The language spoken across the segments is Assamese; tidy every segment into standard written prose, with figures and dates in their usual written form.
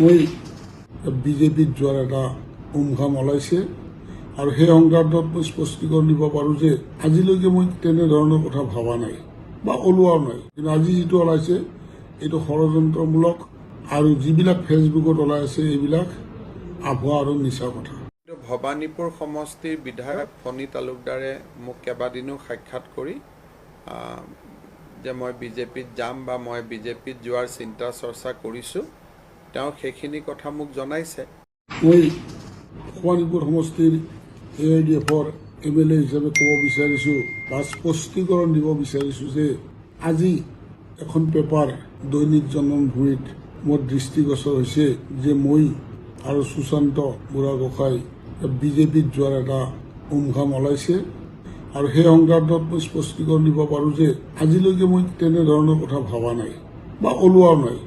মই বিজেপিত যোৱাৰ এটা উমঘাম ওলাইছে আৰু সেই সংক্ৰান্তত মই স্পষ্টীকৰণ দিব পাৰোঁ যে আজিলৈকে মই তেনেধৰণৰ কথা ভবা নাই বা ওলোৱাও নাই, কিন্তু আজি যিটো ওলাইছে এইটো ষড়যন্ত্ৰমূলক আৰু যিবিলাক ফেচবুকত ওলাই আছে এইবিলাক আভুৱা আৰু মিছা কথা। ভবানীপুৰ সমষ্টিৰ বিধায়ক ফণী তালুকদাৰে মোক কেইবাদিনো সাক্ষাৎ কৰি যে মই বিজেপিত যাম বা মই বিজেপিত যোৱাৰ চিন্তা চৰ্চা কৰিছোঁ, তেওঁ সেইখিনি কথা মোক জনাইছে। মই ভবানীপুৰ সমষ্টিৰ AIDFৰ MLA হিচাপে ক'ব বিচাৰিছোঁ বা স্পষ্টীকৰণ দিব বিচাৰিছোঁ যে আজি এখন পেপাৰ দৈনিক জনমভূমিত মোৰ দৃষ্টিগোচৰ হৈছে যে মই আৰু সুশান্ত বুঢ়াগোহাঁই বিজেপিত যোৱাৰ এটা উমঘাম ওলাইছে আৰু সেই সংক্ৰান্তত মই স্পষ্টীকৰণ দিব পাৰোঁ যে আজিলৈকে মই তেনেধৰণৰ কথা ভবা নাই বা ওলোৱাও নাই।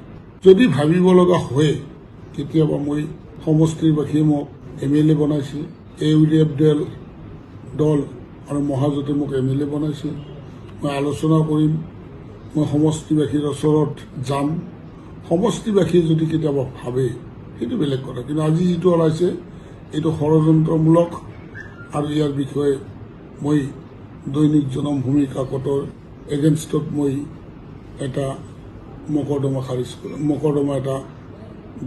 যদি ভাবিব লগা হয় কেতিয়াবা মই সমষ্টিৰবাসীয়ে মোক MLA বনাইছে, AUDF দল আৰু মহাজোঁটে মোক MLA বনাইছে, মই আলোচনা কৰিম, মই সমষ্টিবাসীৰ ওচৰত যাম। সমষ্টিবাসীয়ে যদি কেতিয়াবা ভাবে সেইটো বেলেগ কথা, কিন্তু আজি যিটো ওলাইছে এইটো ষড়যন্ত্ৰমূলক আৰু ইয়াৰ বিষয়ে মই দৈনিক জনমভূমি কাকতৰ এগেইনষ্টত মই এটা মকৰ্দমা এটা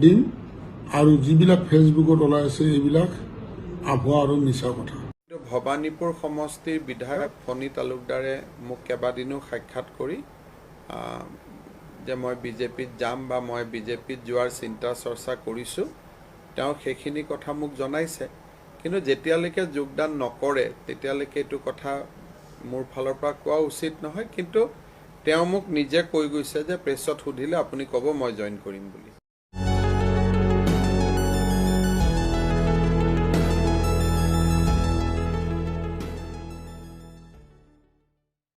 দিম আৰু যিবিলাক ফেচবুকত ওলাই আছে এইবিলাক আভুৱা আৰু মিছা কথা। ভবানীপুৰ সমষ্টিৰ বিধায়ক ফণী তালুকদাৰে মোক কেইবাদিনো সাক্ষাৎ কৰি যে মই বিজেপিত যাম বা মই বিজেপিত যোৱাৰ চিন্তা চৰ্চা কৰিছোঁ, তেওঁ সেইখিনি কথা মোক জনাইছে। কিন্তু যেতিয়ালৈকে যোগদান নকৰে তেতিয়ালৈকে এইটো কথা মোৰ ফালৰ পৰা কোৱা উচিত নহয়, কিন্তু তেওঁ মোক নিজে কৈ গৈছে যে প্ৰেছত সুধিলে আপুনি ক'ব মই জইন কৰিম বুলি।